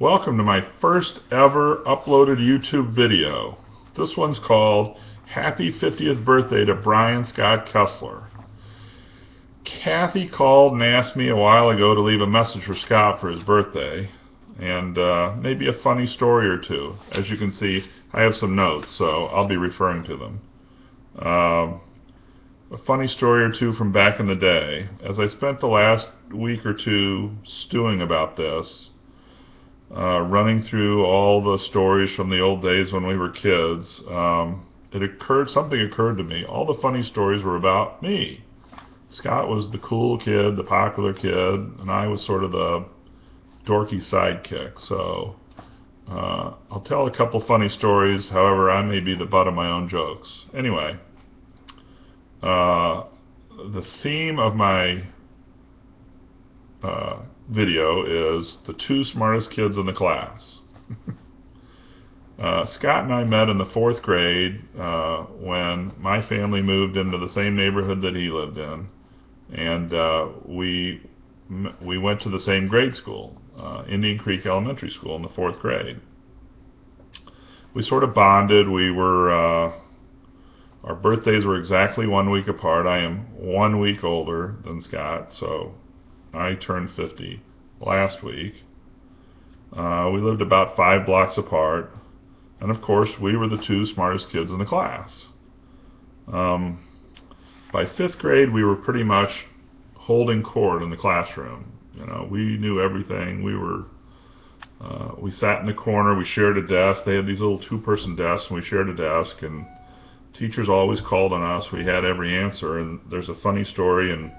Welcome to my first ever uploaded YouTube video. This one's called Happy 50th Birthday to Brian Scott Kessler. Kathy called and asked me a while ago to leave a message for Scott for his birthday, and maybe a funny story or two. As you can see, I have some notes, so I'll be referring to them. A funny story or two from back in the day. As I spent the last week or two stewing about this, running through all the stories from the old days when we were kids, something occurred to me. All the funny stories were about me. Scott was the cool kid, the popular kid, and I was sort of the dorky sidekick. So I'll tell a couple funny stories, however I may be the butt of my own jokes. Anyway, the theme of my video is the two smartest kids in the class. Scott and I met in the 4th grade when my family moved into the same neighborhood that he lived in, and we went to the same grade school, Indian Creek Elementary School, in the 4th grade. We sort of bonded. Our birthdays were exactly 1 week apart. I am 1 week older than Scott, so I turned 50 last week. We lived about 5 blocks apart, and of course we were the two smartest kids in the class. By 5th grade we were pretty much holding court in the classroom. You know, we knew everything. We sat in the corner, we shared a desk. They had these little 2-person desks, and we shared a desk, and teachers always called on us. We had every answer. And there's a funny story, and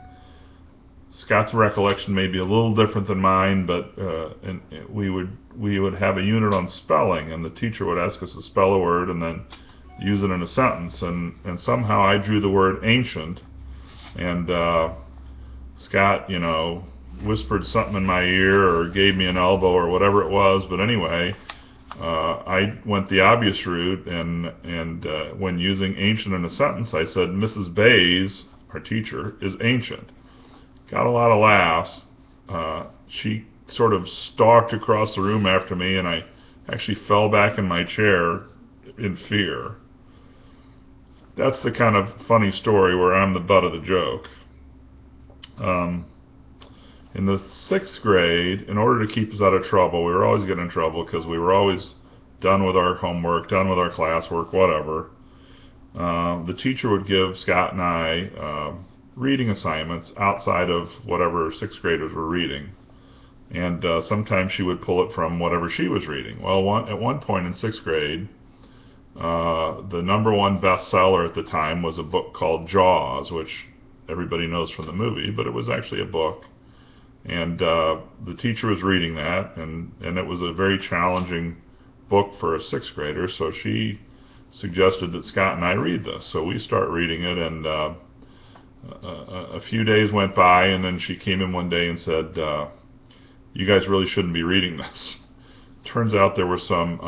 Scott's recollection may be a little different than mine, but we would have a unit on spelling, and the teacher would ask us to spell a word and then use it in a sentence, and somehow I drew the word ancient, and Scott, whispered something in my ear or gave me an elbow or whatever it was, but anyway, I went the obvious route, and when using ancient in a sentence, I said, Mrs. Bays, our teacher, is ancient. Got a lot of laughs. She sort of stalked across the room after me, and I actually fell back in my chair in fear. That's the kind of funny story where I'm the butt of the joke. In the 6th grade, in order to keep us out of trouble, we were always getting in trouble because we were always done with our homework, done with our classwork, whatever. The teacher would give Scott and I reading assignments outside of whatever 6th graders were reading, and sometimes she would pull it from whatever she was reading. Well, at one point in 6th grade, the #1 bestseller at the time was a book called Jaws, which everybody knows from the movie, but it was actually a book, and the teacher was reading that, and it was a very challenging book for a 6th grader, so she suggested that Scott and I read this. So we start reading it, and a few days went by, and then she came in one day and said, you guys really shouldn't be reading this. Turns out there were some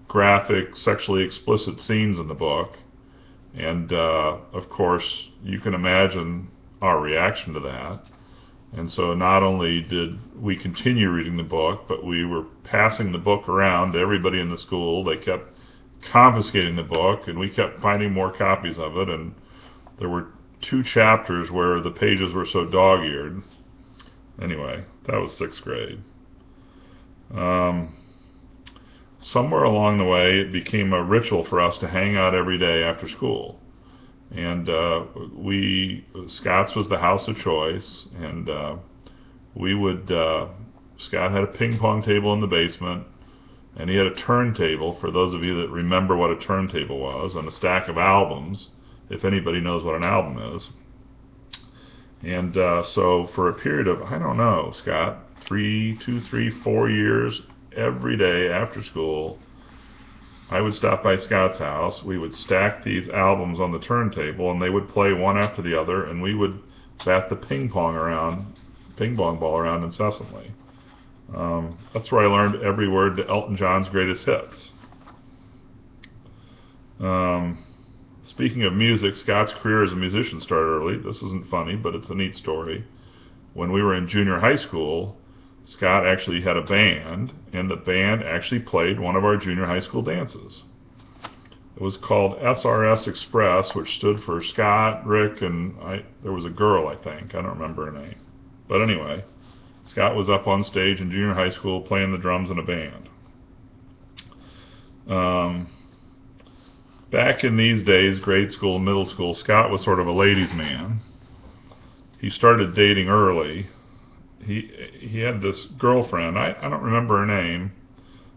graphic, sexually explicit scenes in the book, and of course you can imagine our reaction to that. And so not only did we continue reading the book, but we were passing the book around to everybody in the school. They kept confiscating the book, and we kept finding more copies of it, and there were 2 chapters where the pages were so dog-eared. Anyway, that was 6th grade. Somewhere along the way, it became a ritual for us to hang out every day after school. And Scott's was the house of choice, and Scott had a ping pong table in the basement, and he had a turntable, for those of you that remember what a turntable was, and a stack of albums, if anybody knows what an album is. And so for a period of, I don't know, Scott, 4 years, every day after school, I would stop by Scott's house. We would stack these albums on the turntable, and they would play one after the other, and we would bat the ping pong ball around incessantly. That's where I learned every word to Elton John's Greatest Hits. Speaking of music, Scott's career as a musician started early. This isn't funny, but it's a neat story. When we were in junior high school, Scott actually had a band, and the band actually played one of our junior high school dances. It was called SRS Express, which stood for Scott, Rick, and there was a girl, I think. I don't remember her name. But anyway, Scott was up on stage in junior high school playing the drums in a band. Back in these days, grade school, middle school, Scott was sort of a ladies' man. He started dating early. He had this girlfriend. I don't remember her name.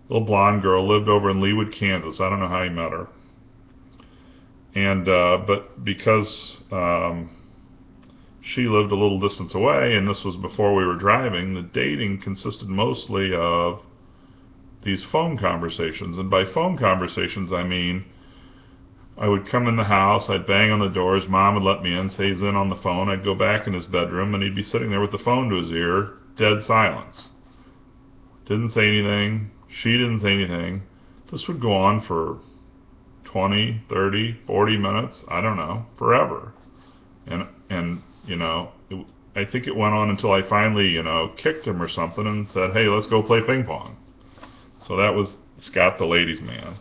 Little blonde girl, lived over in Leawood, Kansas. I don't know how he met her. And but because she lived a little distance away, and this was before we were driving, the dating consisted mostly of these phone conversations. And by phone conversations, I mean I would come in the house, I'd bang on the doors, Mom would let me in, say he's in on the phone, I'd go back in his bedroom, and he'd be sitting there with the phone to his ear, dead silence. Didn't say anything, she didn't say anything. This would go on for 20, 30, 40 minutes, I don't know, forever. And you know, I think it went on until I finally, you know, kicked him or something and said, hey, let's go play ping pong. So that was Scott the ladies' man.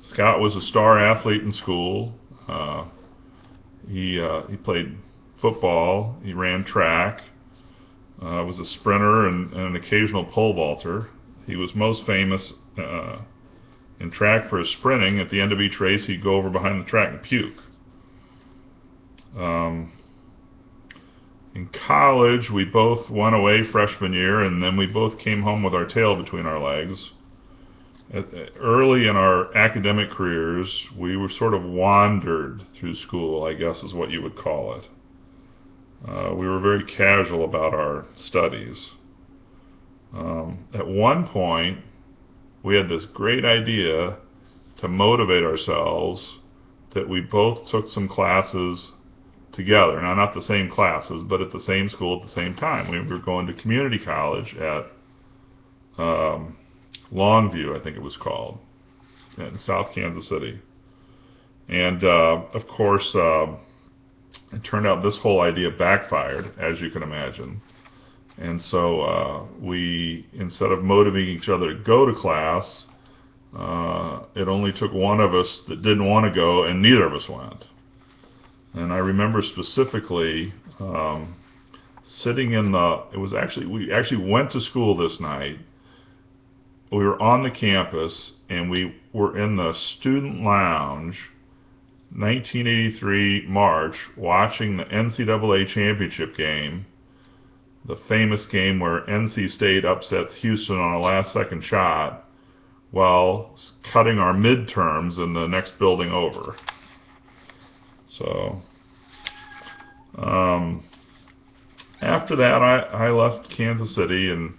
Scott was a star athlete in school. He played football. He ran track. Was a sprinter and an occasional pole vaulter. He was most famous in track for his sprinting. At the end of each race, he'd go over behind the track and puke. In college, we both went away freshman year, and then we both came home with our tail between our legs. Early in our academic careers, we were sort of wandered through school, I guess is what you would call it. We were very casual about our studies. At one point, we had this great idea to motivate ourselves that we both took some classes together. Now, not the same classes, but at the same school at the same time. We were going to community college at Longview, I think it was called, in South Kansas City. And of course, it turned out this whole idea backfired, as you can imagine. And so we, instead of motivating each other to go to class, it only took one of us that didn't want to go, and neither of us went. And I remember specifically sitting in we actually went to school this night. We were on the campus, and we were in the student lounge, 1983 March, watching the NCAA championship game, the famous game where NC State upsets Houston on a last-second shot, while cutting our midterms in the next building over. So, after that, I left Kansas City, and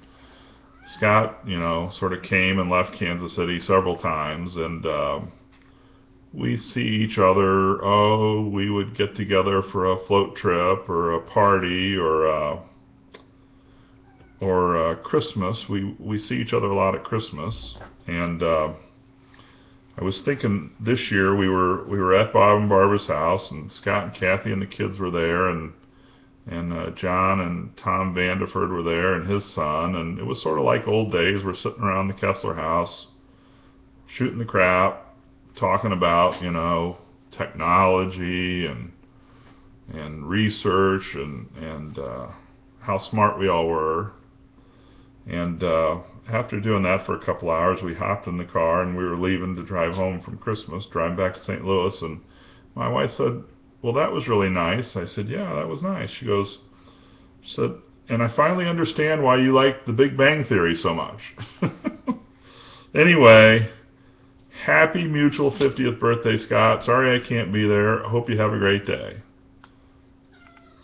Scott, you know, sort of came and left Kansas City several times, and we see each other. We would get together for a float trip or a party or Christmas. We see each other a lot at Christmas, and I was thinking this year we were at Bob and Barbara's house, and Scott and Kathy and the kids were there, and John and Tom Vandeford were there, and his son, and it was sort of like old days. We're sitting around the Kessler house, shooting the crap, talking about, you know, technology and research and how smart we all were. And after doing that for a couple hours, we hopped in the car and we were leaving to drive home from Christmas, driving back to St. Louis, and my wife said, well, that was really nice. I said, yeah, that was nice. She said, and I finally understand why you like The Big Bang Theory so much. Anyway, happy mutual 50th birthday, Scott. Sorry I can't be there. I hope you have a great day.